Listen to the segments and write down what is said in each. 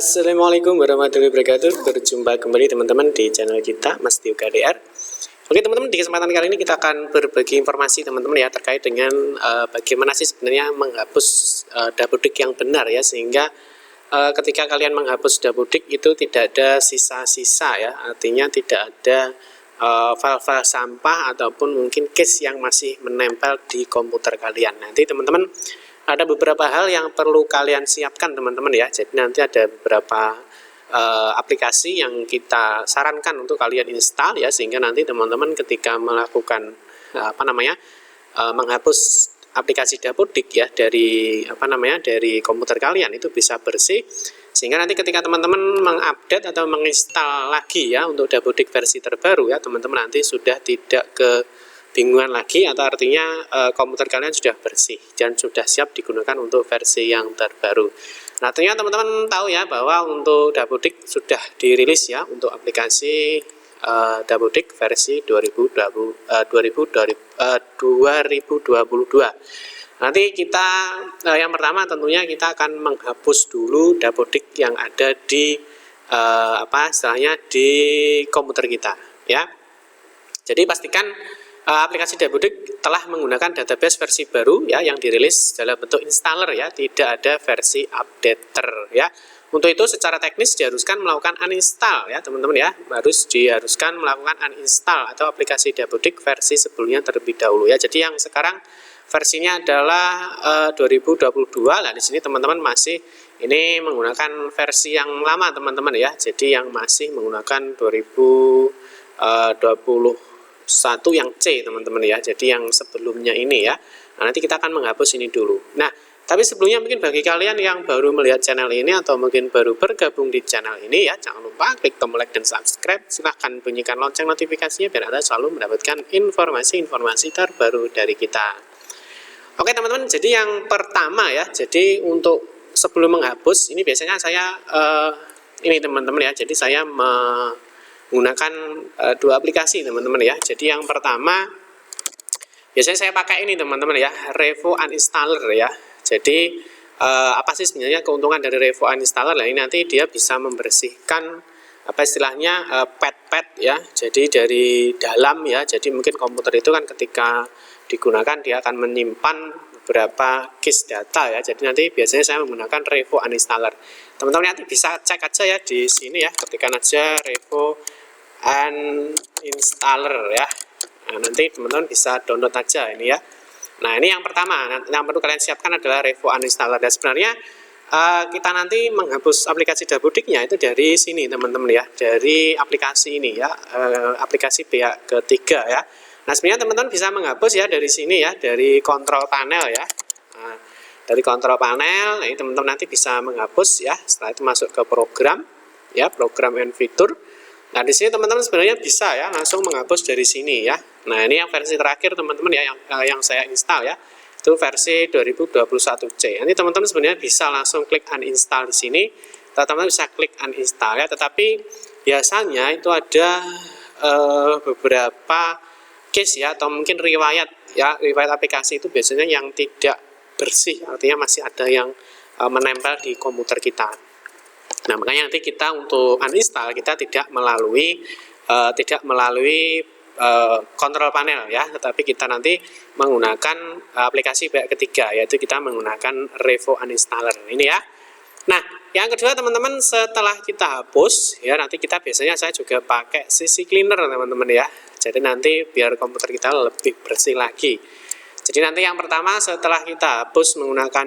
Assalamualaikum warahmatullahi wabarakatuh. Berjumpa kembali teman-teman di channel kita Mas Tio KDR. Oke teman-teman, di kesempatan kali ini kita akan berbagi informasi teman-teman ya terkait dengan bagaimana sih sebenarnya menghapus dapodik yang benar ya, sehingga ketika kalian menghapus dapodik itu tidak ada sisa-sisa ya, artinya tidak ada file-file sampah ataupun mungkin case yang masih menempel di komputer kalian. Nanti teman-teman ada beberapa hal yang perlu kalian siapkan teman-teman ya. Jadi nanti ada beberapa aplikasi yang kita sarankan untuk kalian install ya, sehingga nanti teman-teman ketika melakukan menghapus aplikasi dapodik ya dari dari komputer kalian itu bisa bersih, sehingga nanti ketika teman-teman mengupdate atau menginstal lagi ya untuk dapodik versi terbaru ya, teman-teman nanti sudah tidak kebingungan lagi, atau artinya komputer kalian sudah bersih dan sudah siap digunakan untuk versi yang terbaru. Nah, ternyata teman-teman tahu ya bahwa untuk dapodik sudah dirilis ya untuk aplikasi dapodik versi 2022. Nanti kita yang pertama tentunya kita akan menghapus dulu dapodik yang ada di di komputer kita ya. Jadi pastikan aplikasi dapodik telah menggunakan database versi baru ya yang dirilis dalam bentuk installer ya, tidak ada versi updater ya. Untuk itu secara teknis diharuskan melakukan uninstall ya teman-teman ya, diharuskan melakukan uninstall atau aplikasi dapodik versi sebelumnya terlebih dahulu ya. Jadi yang sekarang versinya adalah 2022. Nah, di sini teman-teman masih ini menggunakan versi yang lama teman-teman ya. Jadi yang masih menggunakan 2021 yang C teman-teman ya, jadi yang sebelumnya ini ya. Nah, nanti kita akan menghapus ini dulu. Nah, tapi sebelumnya mungkin bagi kalian yang baru melihat channel ini atau mungkin baru bergabung di channel ini ya, jangan lupa klik tombol like dan subscribe, silahkan bunyikan lonceng notifikasinya biar Anda selalu mendapatkan informasi-informasi terbaru dari kita. Oke teman-teman, jadi yang pertama ya, jadi untuk sebelum menghapus ini biasanya saya ini teman-teman ya, jadi saya menggunakan dua aplikasi teman-teman ya. Jadi yang pertama biasanya saya pakai ini teman-teman ya, Revo Uninstaller ya. Jadi apa sih sebenarnya keuntungan dari Revo Uninstaller? Nah, ini nanti dia bisa membersihkan istilahnya pad-pad ya. Jadi dari dalam ya. Jadi mungkin komputer itu kan ketika digunakan dia akan menyimpan beberapa case data ya. Jadi nanti biasanya saya menggunakan Revo Uninstaller. Teman-teman nanti bisa cek aja ya di sini ya, ketikkan aja Revo Uninstaller ya. Nah, nanti teman-teman bisa download aja ini ya. Nah, ini yang pertama yang perlu kalian siapkan adalah Revo Uninstaller. Dan sebenarnya kita nanti menghapus aplikasi dabodiknya itu dari sini teman-teman ya, dari aplikasi ini ya, aplikasi pihak ketiga ya. Nah, sebenarnya teman-teman bisa menghapus ya dari sini ya, dari kontrol panel ya. Nah, dari kontrol panel, nah ini teman-teman nanti bisa menghapus ya. Setelah itu masuk ke program ya, program and fitur. Nah, di sini teman-teman sebenarnya bisa ya langsung menghapus dari sini ya. Nah, ini yang versi terakhir teman-teman ya, yang saya install ya. Itu versi 2021C. Nanti teman-teman sebenarnya bisa langsung klik uninstall di sini. Teman-teman bisa klik uninstall ya, tetapi biasanya itu ada beberapa case ya, atau mungkin riwayat aplikasi itu biasanya yang tidak bersih, artinya masih ada yang menempel di komputer kita. Nah, makanya nanti kita untuk uninstall kita tidak melalui kontrol panel ya, tetapi kita nanti menggunakan aplikasi pihak ketiga, yaitu kita menggunakan Revo Uninstaller ini ya. Nah, yang kedua teman-teman, setelah kita hapus ya, nanti kita biasanya saya juga pakai CC Cleaner teman-teman ya. Jadi nanti biar komputer kita lebih bersih lagi. Jadi nanti yang pertama setelah kita hapus menggunakan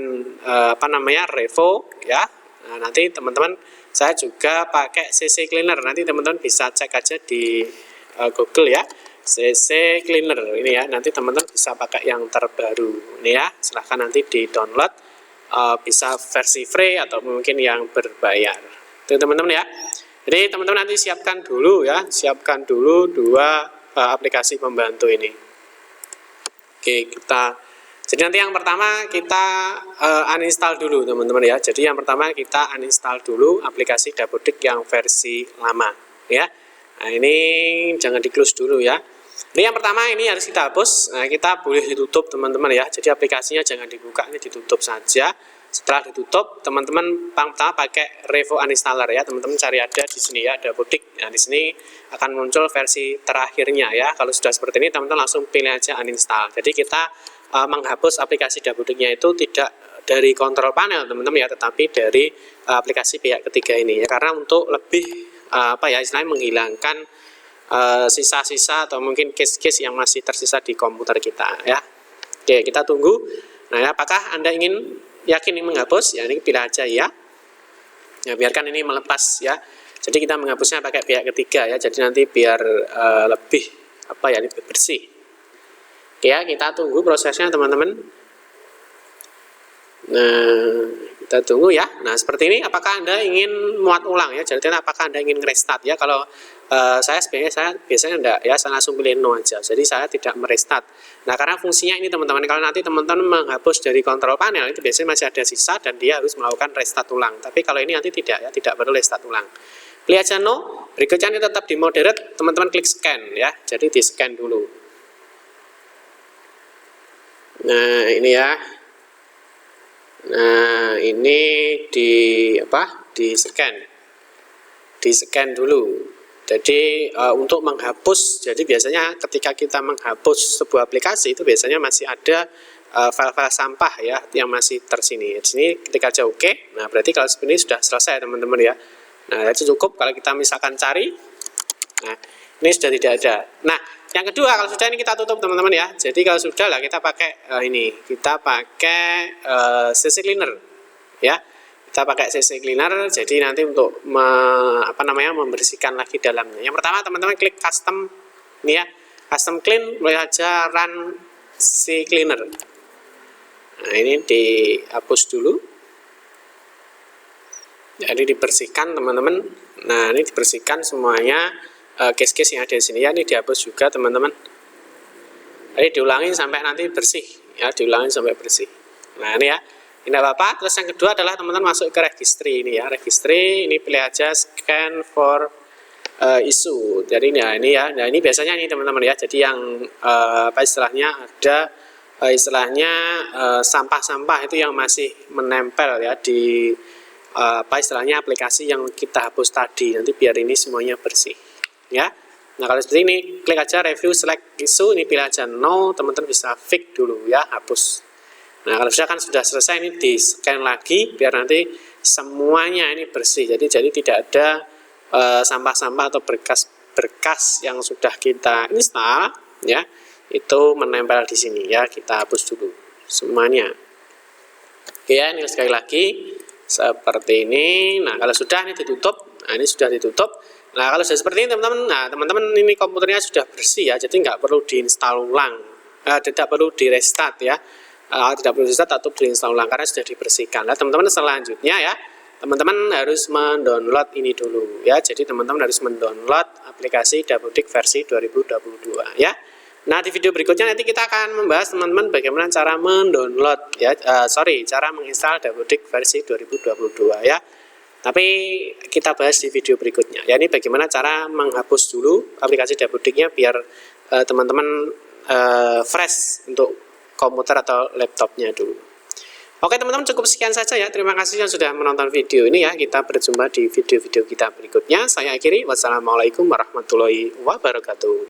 Revo ya. Nah, nanti teman-teman saya juga pakai CC Cleaner. Nanti teman-teman bisa cek aja di Google ya, CC Cleaner ini ya. Nanti teman-teman bisa pakai yang terbaru ini ya. Silahkan nanti di download, bisa versi free atau mungkin yang berbayar. Itu teman-teman ya. Jadi teman-teman nanti siapkan dulu ya, siapkan dulu dua aplikasi pembantu ini. Oke, jadi nanti yang pertama kita uninstall dulu teman-teman ya. Jadi yang pertama kita uninstall dulu aplikasi dapodik yang versi lama ya. Nah, ini jangan di close dulu ya. Ini yang pertama, ini harus kita hapus. Nah, kita boleh ditutup teman-teman ya. Jadi aplikasinya jangan dibuka, ini ditutup saja. Setelah ditutup, teman-teman pertama pakai Revo Uninstaller ya. Teman-teman cari ada di sini ya, ada Dapodik. Nah, di sini akan muncul versi terakhirnya ya. Kalau sudah seperti ini, teman-teman langsung pilih aja uninstall. Jadi kita menghapus aplikasi Dapodiknya itu tidak dari kontrol panel, teman-teman ya, tetapi dari aplikasi pihak ketiga ini ya. Karena untuk lebih istilahnya menghilangkan sisa-sisa atau mungkin case-case yang masih tersisa di komputer kita ya. Oke, kita tunggu. Nah, ya, apakah Anda yakin ini menghapus? Ya, ini pilih aja ya. Ya, biarkan ini melepas ya. Jadi kita menghapusnya pakai pihak ketiga ya. Jadi nanti biar lebih lebih bersih. Oke ya, kita tunggu prosesnya teman-teman. Nah, kita tunggu ya. Nah, seperti ini. Apakah Anda ingin muat ulang ya? Jadi apakah Anda ingin restart ya? Kalau saya biasanya enggak ya, saya langsung pilih no aja. Jadi saya tidak merestart. Nah, karena fungsinya ini teman-teman, kalau nanti teman-teman menghapus dari kontrol panel itu biasanya masih ada sisa dan dia harus melakukan restart ulang. Tapi kalau ini nanti tidak ya, tidak perlu restart ulang. Pilih aja no. Berikutnya ini tetap di moderate, teman-teman klik scan ya. Jadi di scan dulu. Nah, ini ya. Nah, ini di scan dulu. Jadi untuk menghapus, jadi biasanya ketika kita menghapus sebuah aplikasi itu biasanya masih ada file-file sampah ya yang masih tersini. Di sini ketik aja oke. Nah, berarti kalau seperti ini sudah selesai teman-teman ya. Nah, itu cukup kalau kita misalkan cari. Nah, ini sudah tidak ada. Nah, yang kedua kalau sudah ini kita tutup teman-teman ya. Jadi kalau sudah lah kita pakai kita pakai CC Cleaner ya. Kita pakai CC Cleaner, jadi nanti untuk membersihkan lagi dalamnya. Yang pertama teman-teman klik custom ini ya, custom clean, mulai aja run CC Cleaner. Nah, ini dihapus dulu. Jadi dibersihkan teman-teman. Nah, ini dibersihkan semuanya case-case yang ada di sini ya, ini dihapus juga teman-teman. Jadi diulangi sampai nanti bersih ya, diulangi sampai bersih. Nah, ini ya. Ini apa-apa. Terus yang kedua adalah teman-teman masuk ke registry ini ya. Registry ini pilih aja scan for issue. Jadi ini ya. Nah, ini biasanya ini teman-teman ya. Jadi yang istilahnya ada sampah-sampah itu yang masih menempel ya di istilahnya aplikasi yang kita hapus tadi. Nanti biar ini semuanya bersih ya. Nah, kalau seperti ini klik aja review select issue, ini pilih aja no, teman-teman bisa fix dulu ya, hapus. Nah, kalau sudah selesai ini di scan lagi biar nanti semuanya ini bersih. Jadi tidak ada sampah-sampah atau berkas yang sudah kita install ya, itu menempel di sini ya. Kita hapus dulu semuanya. Oke ya, ini sekali lagi seperti ini. Nah, kalau sudah ini ditutup. Nah, ini sudah ditutup. Nah, kalau sudah seperti ini teman-teman, nah teman-teman ini komputernya sudah bersih ya, jadi nggak perlu diinstal ulang, tidak perlu di restart ya. Tidak perlu di-restart atau diinstal ulang karena sudah dibersihkan. Nah, teman-teman selanjutnya ya, teman-teman harus mendownload ini dulu ya. Jadi teman-teman harus mendownload aplikasi Dapodik versi 2022 ya. Nah, di video berikutnya nanti kita akan membahas teman-teman bagaimana cara mendownload ya, cara menginstal Dapodik versi 2022 ya. Tapi kita bahas di video berikutnya. Ya, ini bagaimana cara menghapus dulu aplikasi Dapodiknya biar teman-teman fresh untuk komputer atau laptopnya dulu. Oke teman-teman, cukup sekian saja ya. Terima kasih yang sudah menonton video ini ya. Kita berjumpa di video-video kita berikutnya. Saya akhiri. Wassalamualaikum warahmatullahi wabarakatuh.